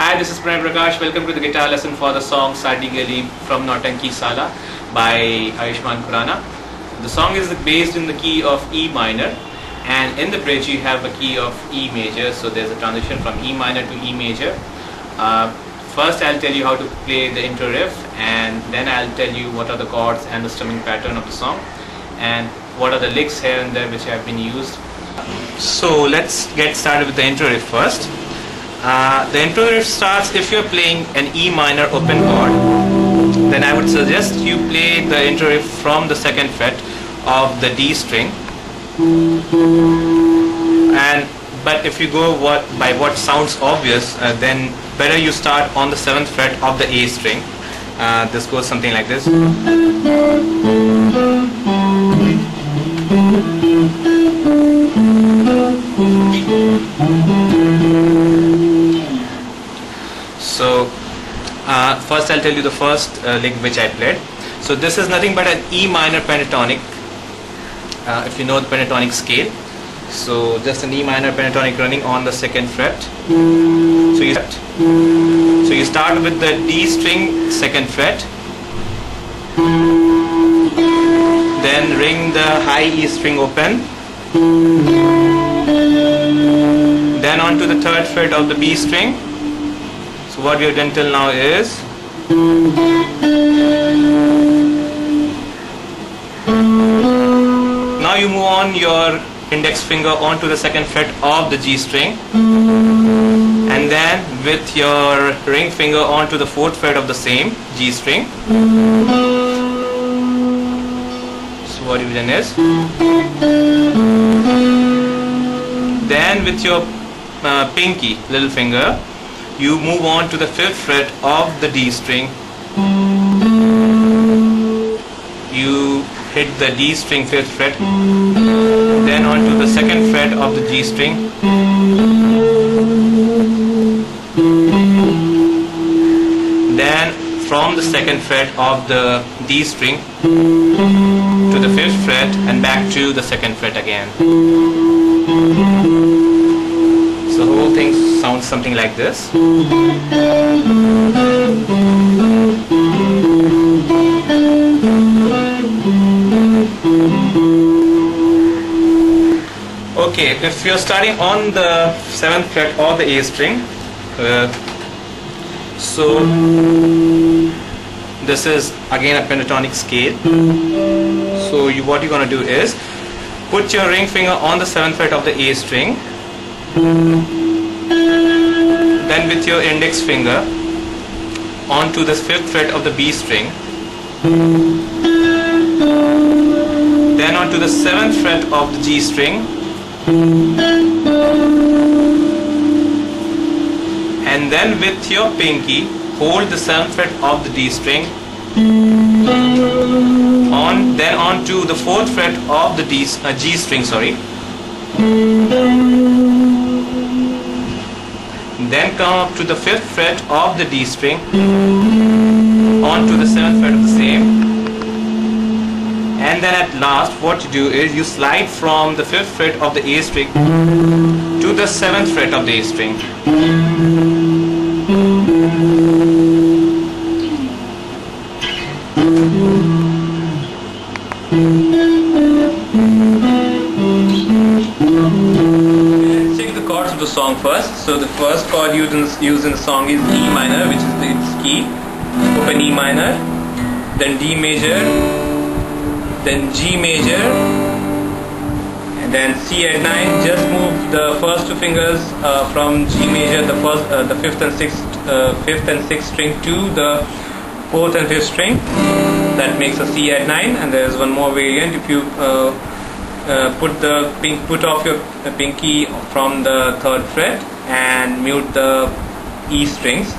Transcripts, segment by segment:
Hi, this is Prem Prakash. Welcome to the guitar lesson for the song Sadi, Gali from Nautanki, Saala by Ayushman Khurrana. The song is based in the key of E minor, and in the bridge you have a key of E major, so there's a transition from E minor to E major. First I'll tell you how to play the intro riff, and then I'll tell you what are the chords and the strumming pattern of the song, and what are the licks here and there which have been used. So let's get started with the intro riff first. The intro riff starts, if you're playing an E minor open chord, then I would suggest you play the intro riff from the 2nd fret of the D string. But if you go by what sounds obvious, then better you start on the 7th fret of the A string. This goes something like this. So first I'll tell you the first lick which I played. So this is nothing but an E minor pentatonic, if you know the pentatonic scale. So just an E minor pentatonic running on the 2nd fret. So you start with the D string 2nd fret, then ring the high E string open, then on to the 3rd fret of the B string. So what we have done till now is now you move on your index finger onto the 2nd fret of the G string, and then with your ring finger onto the 4th fret of the same G string. So what you've done is, then with your pinky little finger you move on to the 5th fret of the D string. You hit the D string 5th fret, then onto the 2nd fret of the G string, then from the 2nd fret of the D string to the 5th fret and back to the 2nd fret again. So the whole thing sounds something like this. Okay, if you're starting on the 7th fret or the A string, so this is again a pentatonic scale. So what you're going to do is put your ring finger on the 7th fret of the A string, then with your index finger onto the 5th fret of the B string, then onto the 7th fret of the G string, and then with your pinky hold the 7th fret of the D string, then onto the 4th fret of the G string, then come up to the 5th fret of the D string, onto the 7th fret of the same, and then at last what you do is you slide from the 5th fret of the A string to the 7th fret of the A string. Let's check the chords of the song first. So the first chord used in the song is E minor, which is its key, open E minor, then D major, then G major, and then C at 9. Just move the first two fingers from G major, the 5th and 6th string, to the 4th and 5th string. That makes a C at 9. And there is one more variant. If you put off your pinky from the 3rd fret and mute the E strings,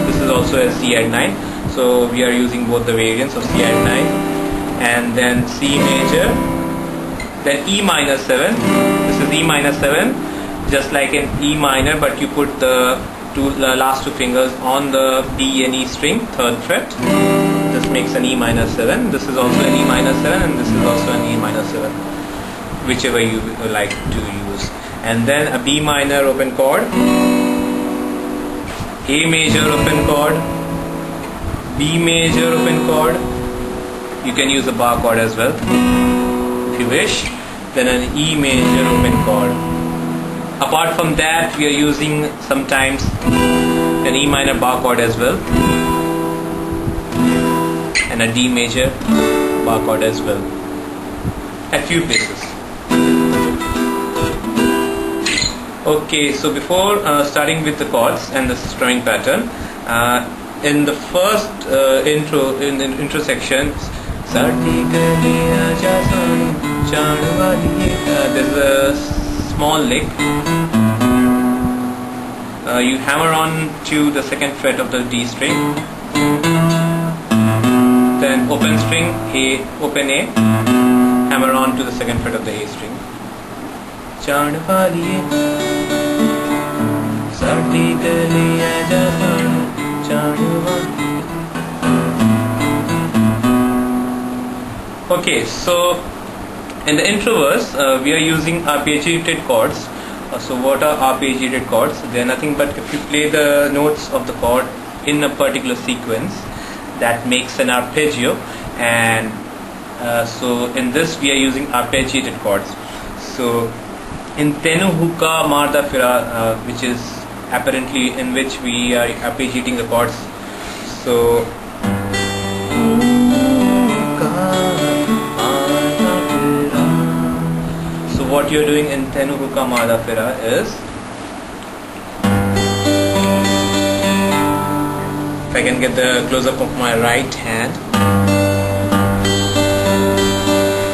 this is also a C at 9. So we are using both the variants of C at 9. And then C major, then E minor 7. This is E minor 7, just like in E minor, but you put the last two fingers on the D and E string, 3rd fret. This makes an E minor 7. This is also an E minor 7, and this is also an E minor 7, whichever you like to use. And then a B minor open chord, A major open chord, B major open chord. You can use a bar chord as well if you wish. Then an E major open chord. Apart from that, we are using sometimes an E minor bar chord as well, and a D major bar chord as well at few places. Okay, so before starting with the chords and the strumming pattern, in the first intro section, Sadi, Gali, Aaja, there's a small lick. You hammer on to the second fret of the D string, then open string A, open A, hammer on to the second fret of the A string. Okay, so in the intro verse, we are using arpeggiated chords. So what are arpeggiated chords? They are nothing but if you play the notes of the chord in a particular sequence, that makes an arpeggio, and so in this we are using arpeggiated chords. So in Tenu Hukka Marda Fira, which is apparently in which we are arpeggiating the chords. So what you're doing in Tenu Hukka Marda Fira is, if I can get the close up of my right hand,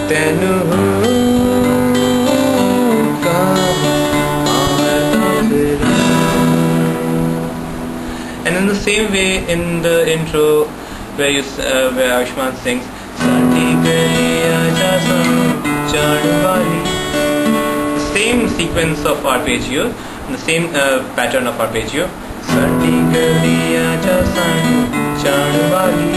Tenu Hukka Marda Fira. And in the same way, in the intro where where Ayushmann sings Sadi, Gali, Aaja, Chadwali, same sequence of arpeggio, the same pattern of arpeggio. Sadi, Gali, Aaja, Chadwali.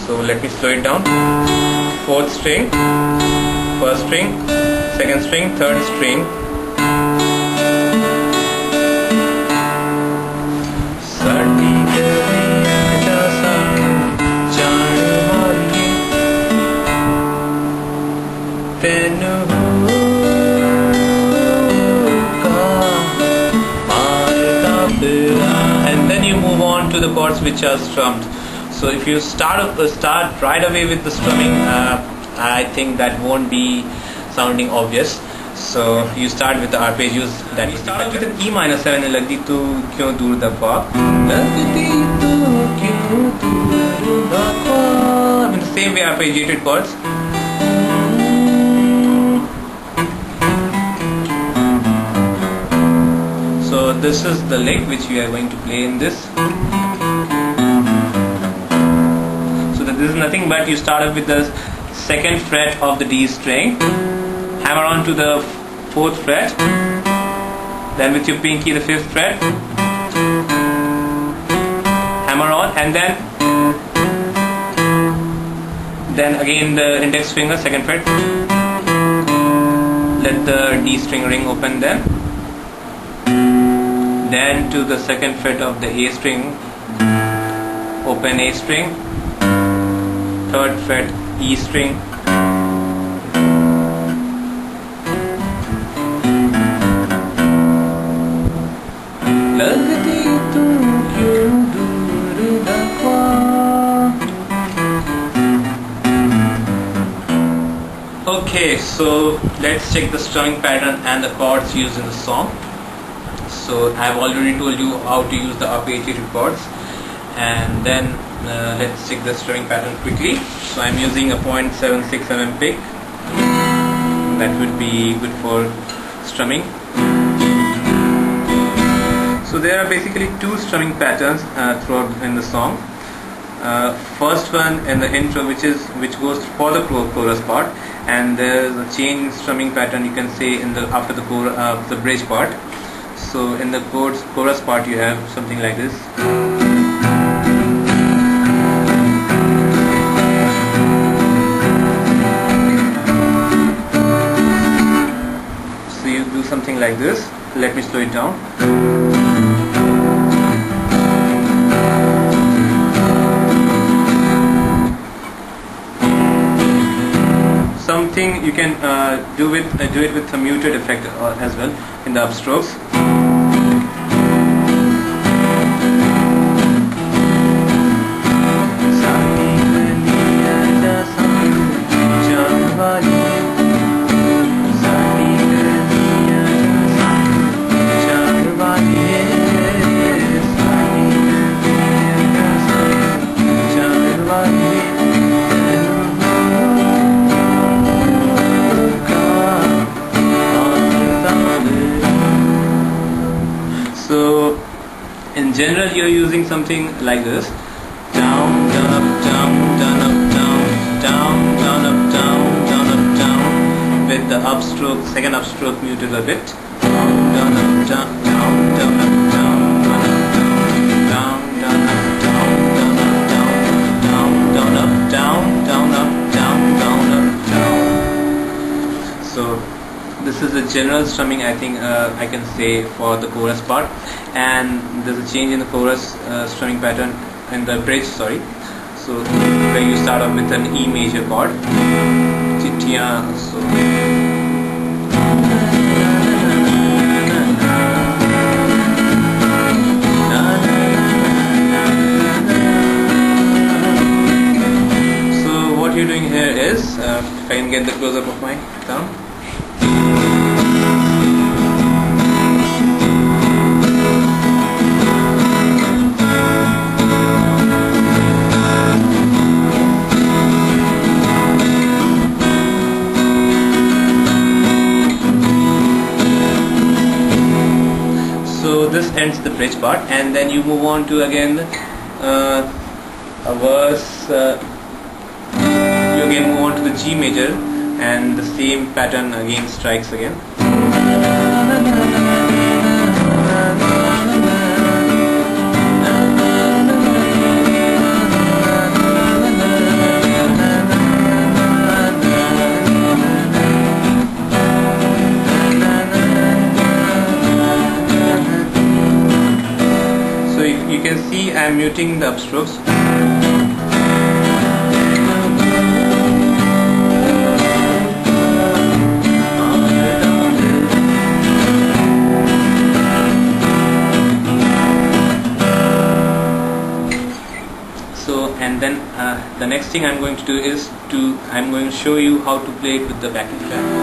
So let me slow it down. Fourth string, first string, second string, third string. Sadi, Gali, Aaja, Chadwali. Tenu Hukka Marda Fira. And then you move on to the chords which are strummed. So if you start right away with the strumming, I think that won't be sounding obvious. So you start with the arpeggios. That you start with an E minor 7, Lagdi tu kyun dur dafa. Lagdi tu kyun dur dafa. In the same way, arpeggiated chords. So this is the lick which we are going to play in this. So this is nothing but you start off with the second fret of the D string, hammer on to the fourth fret, then with your pinky the fifth fret, hammer on, and then again the index finger, second fret, let the D string ring open, then to the second fret of the A string, open A string, third fret E string, Okay, so let's check the strumming pattern and the chords used in the song. So I have already told you how to use the arpeggiated chords, and then let's check the strumming pattern quickly. So I'm using a 0.76 mm pick. That would be good for strumming. So there are basically two strumming patterns throughout in the song. First one in the intro, which goes for the chorus part, and there's a change in strumming pattern, you can say, in the after the bridge part. So in the chorus part you have something like this. do something like this. Let me slow it down. Something you can do it with a muted effect as well in the upstrokes. So in general you're using something like this: down, down, up, down, down, up, down, down, down, up, down, down, up, down, with the upstroke, second upstroke muted a bit. Down, down, up, down, down, down, up, down, down, down, up, down, down, up, down, down, up, down, down, up, down. So this is the general strumming, I think I can say, for the chorus part. And there's a change in the chorus strumming pattern in the bridge, sorry. So where you start off with an E major chord. So what you're doing here is, if I can get the close up of my thumb. So this ends the bridge part, and then you move on to again a verse. You again move on to the G major, and the same pattern again strikes again. So you can see I am muting the upstrokes. And then the next thing I'm going to do is I'm going to show you how to play it with the backing track.